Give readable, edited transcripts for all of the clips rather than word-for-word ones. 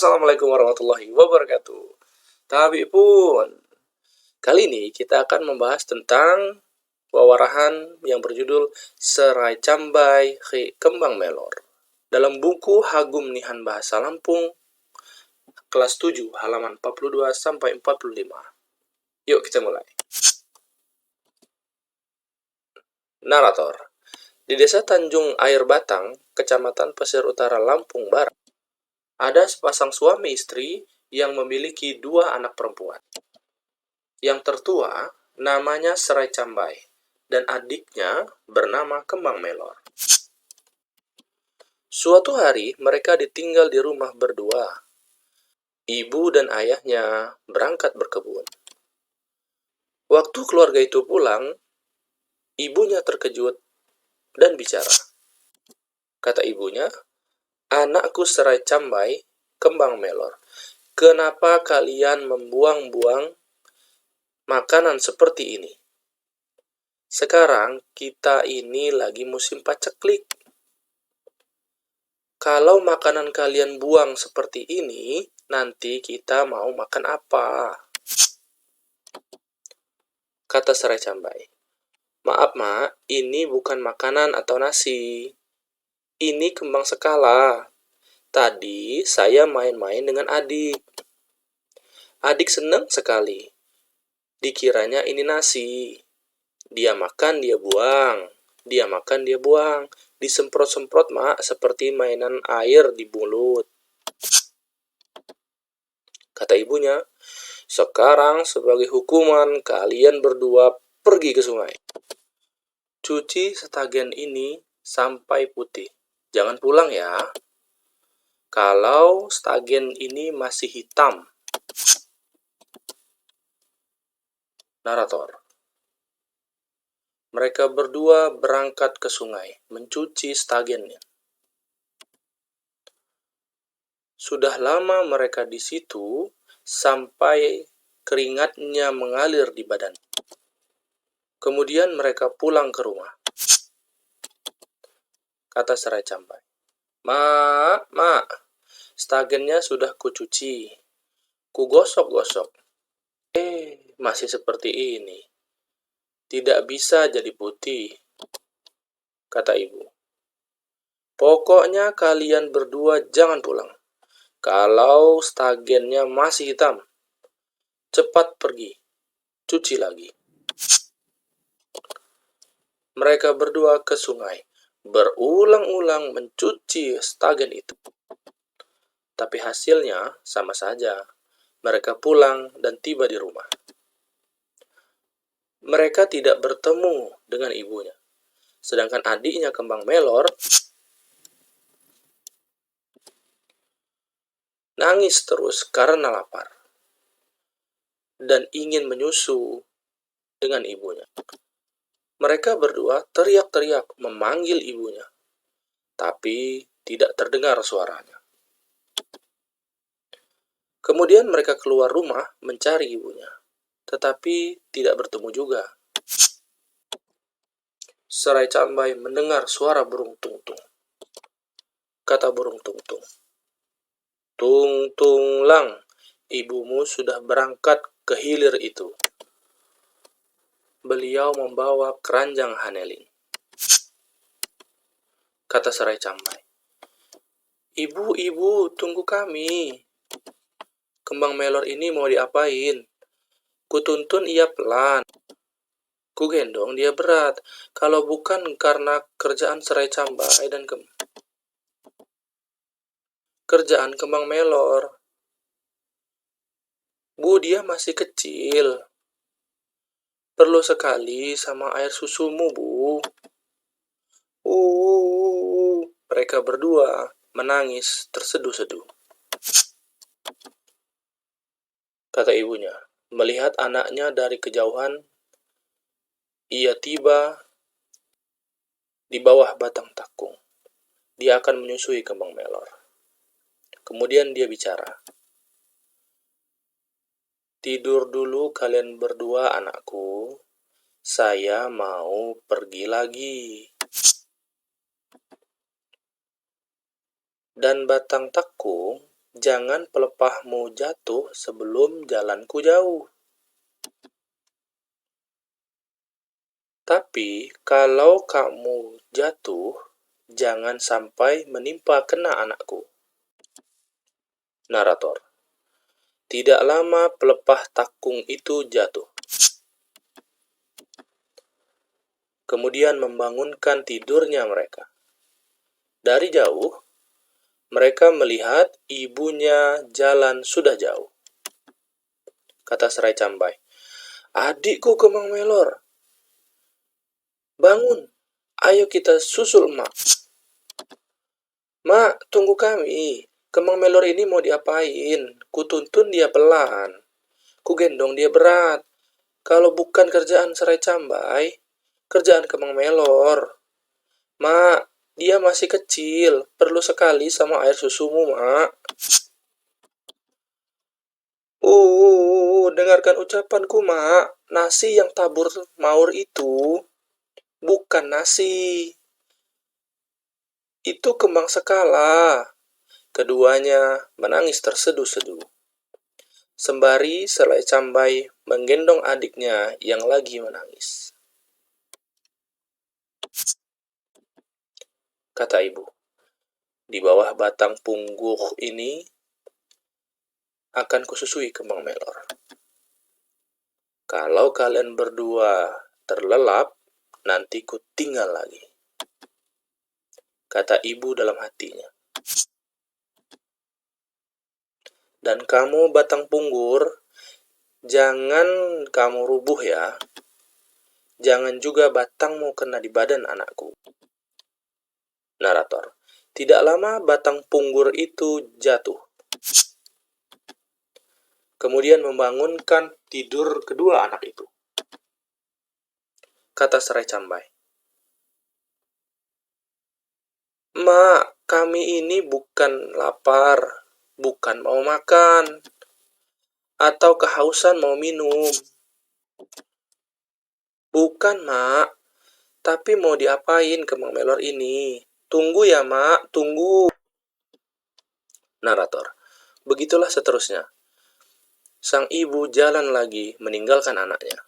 Assalamualaikum warahmatullahi wabarakatuh. Tabi pun, kali ini kita akan membahas tentang wawarahan yang berjudul Serai Cambai Khi Kembang Melor dalam buku Hagum Nihan Bahasa Lampung kelas 7 halaman 42 sampai 45. Yuk kita mulai. Narator. Di Desa Tanjung Air Batang, Kecamatan Pesir Utara, Lampung Barat, ada sepasang suami istri yang memiliki 2 anak perempuan. Yang tertua namanya Serai Cambai dan adiknya bernama Kembang Melor. Suatu hari mereka ditinggal di rumah berdua. Ibu dan ayahnya berangkat berkebun. Waktu keluarga itu pulang, ibunya terkejut dan bicara. Kata ibunya, "Anakku Serai Cambai, Kembang Melor, kenapa kalian membuang-buang makanan seperti ini? Sekarang kita ini lagi musim paceklik. Kalau makanan kalian buang seperti ini, nanti kita mau makan apa?" Kata Serai Cambai, "Maaf, Mak, ini bukan makanan atau nasi. Ini kembang sekala. Tadi saya main-main dengan adik. Adik senang sekali. Dikiranya ini nasi. Dia makan, dia buang. Dia makan, dia buang. Disemprot-semprot, Mak, seperti mainan air di mulut." Kata ibunya, "Sekarang sebagai hukuman, kalian berdua pergi ke sungai. Cuci stagen ini sampai putih. Jangan pulang ya. Kalau stagen ini masih hitam." Narator. Mereka berdua berangkat ke sungai, mencuci stagennya. Sudah lama mereka di situ, sampai keringatnya mengalir di badan. Kemudian mereka pulang ke rumah. Kata Serai Cambai, Mak, stagennya sudah kucuci. Kugosok-gosok. Masih seperti ini. Tidak bisa jadi putih." Kata ibu, "Pokoknya kalian berdua jangan pulang. Kalau stagennya masih hitam, cepat pergi, cuci lagi." Mereka berdua ke sungai, berulang-ulang mencuci stagen itu. Tapi hasilnya sama saja. Mereka pulang dan tiba di rumah. Mereka tidak bertemu dengan ibunya. Sedangkan adiknya Kembang Melor nangis terus karena lapar dan ingin menyusu dengan ibunya. Mereka berdua teriak-teriak memanggil ibunya, tapi tidak terdengar suaranya. Kemudian mereka keluar rumah mencari ibunya, tetapi tidak bertemu juga. Serai Cambai mendengar suara burung tungtung. Kata burung tungtung, "Tung-tung lang, ibumu sudah berangkat ke hilir itu. Beliau membawa keranjang hanelin." Kata Serai Cambai, Ibu, tunggu kami. Kembang Melor ini mau diapain? Kutuntun ia pelan. Kugendong dia berat. Kalau bukan karena kerjaan Serai Cambai dan kerjaan Kembang Melor. Bu, dia masih kecil. Perlu sekali sama air susumu, Bu. Mereka berdua menangis terseduh-seduh. Kata ibunya, melihat anaknya dari kejauhan, ia tiba di bawah batang takung. Dia akan menyusui Kembang Melor. Kemudian dia bicara, "Tidur dulu kalian berdua, anakku. Saya mau pergi lagi." Dan batang takung jangan pelepahmu jatuh sebelum jalanku jauh. Tapi kalau kamu jatuh, jangan sampai menimpa kena anakku. Narator. Tidak lama pelepah takung itu jatuh. Kemudian membangunkan tidurnya mereka. Dari jauh, mereka melihat ibunya jalan sudah jauh. Kata serai cambai, "Adikku Kemang Melor, bangun, ayo kita susul emak." "Mak, tunggu kami. Kemang Melor ini mau diapain? Kutuntun dia pelan. Kugendong dia berat. Kalau bukan kerjaan serai cambai, kerjaan Kemang Melor. Mak, dia masih kecil. Perlu sekali sama air susumu, Mak." Dengarkan ucapanku, Mak. Nasi yang tabur maur itu bukan nasi. Itu kembang sekala. Keduanya menangis terseduh-seduh. Sembari serai cambai menggendong adiknya yang lagi menangis. Kata ibu, "Di bawah batang pungguh ini akan kususui Kemang Melor. Kalau kalian berdua terlelap, nanti ku tinggal lagi." Kata ibu dalam hatinya. "Dan kamu batang punggur, jangan kamu rubuh ya. Jangan juga batangmu kena di badan anakku." Narator. Tidak lama batang punggur itu jatuh. Kemudian membangunkan tidur kedua anak itu. Kata serai cambai, "Mak, kami ini bukan lapar, bukan mau makan, atau kehausan mau minum. Bukan, Mak. Tapi mau diapain Kemang Melor ini? Tunggu ya, Mak, tunggu." Narator. Begitulah seterusnya. Sang ibu jalan lagi meninggalkan anaknya.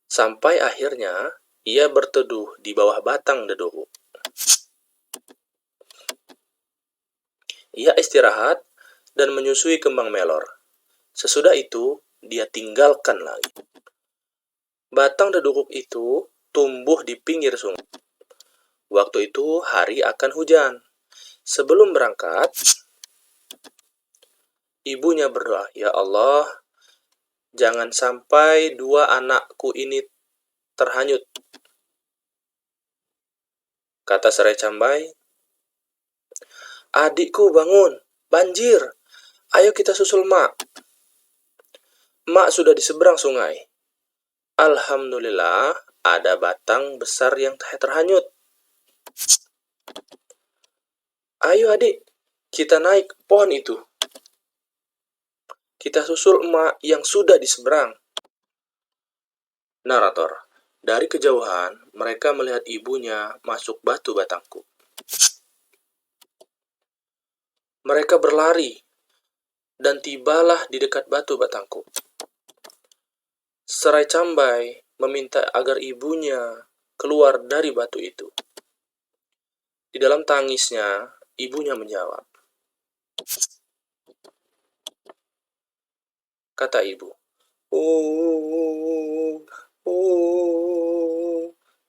Sampai akhirnya ia berteduh di bawah batang dedauhu. Ia istirahat dan menyusui Kemang Melor. Sesudah itu, dia tinggalkan lagi. Batang dedauhu itu tumbuh di pinggir sungai. Waktu itu hari akan hujan. Sebelum berangkat, ibunya berdoa, "Ya Allah, jangan sampai dua anakku ini terhanyut." Kata serai cambai, "Adikku bangun, banjir. Ayo kita susul Mak. Mak sudah di seberang sungai." Alhamdulillah, ada batang besar yang terhanyut. "Ayo adik, kita naik pohon itu. Kita susul emak yang sudah di seberang." Narator. Dari kejauhan, mereka melihat ibunya masuk batu batangku. Mereka berlari dan tibalah di dekat batu batangku. Serai cambai meminta agar ibunya keluar dari batu itu. Di dalam tangisnya, ibunya menjawab. Kata ibu,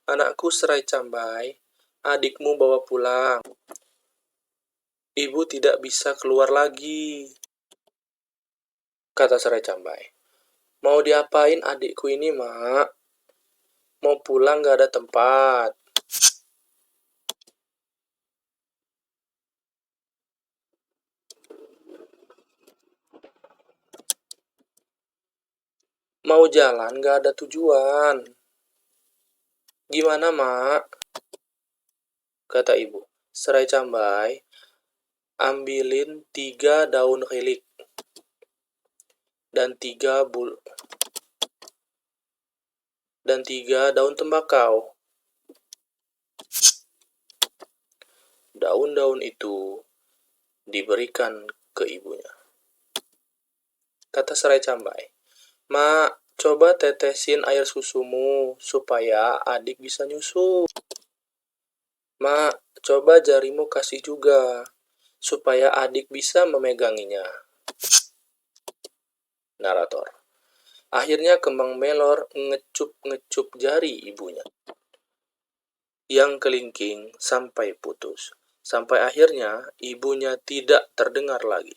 "Anakku serai cambai, adikmu bawa pulang. Ibu tidak bisa keluar lagi." Kata serai cambai, "Mau diapain adikku ini, Mak? Mau pulang gak ada tempat." "Mau jalan gak ada tujuan." "Gimana, Mak?" Kata ibu, "Serai cambai, ambilin 3 daun hilik dan 3 daun tembakau. Daun-daun itu diberikan ke ibunya. Kata serai cambai, "Mak, coba tetesin air susumu supaya adik bisa nyusu. Mak, coba jarimu kasih juga supaya adik bisa memeganginya." Narator. Akhirnya kembang melor ngecup-ngecup jari ibunya yang kelingking sampai putus. Sampai akhirnya ibunya tidak terdengar lagi.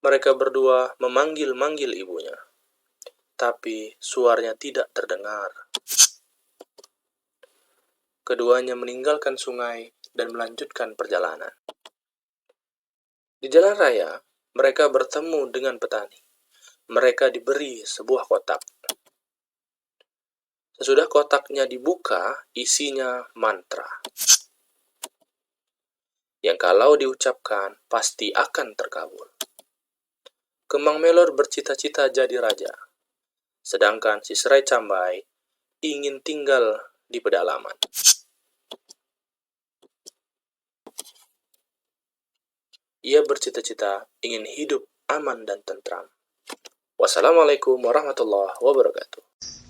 Mereka berdua memanggil-manggil ibunya, tapi suaranya tidak terdengar. Keduanya meninggalkan sungai dan melanjutkan perjalanan. Di jalan raya, mereka bertemu dengan petani. Mereka diberi sebuah kotak. Sesudah kotaknya dibuka, isinya mantra yang kalau diucapkan pasti akan terkabul. Kembang melor bercita-cita jadi raja, sedangkan si serai cambai ingin tinggal di pedalaman. Ia bercita-cita ingin hidup aman dan tentram. Wassalamualaikum warahmatullahi wabarakatuh.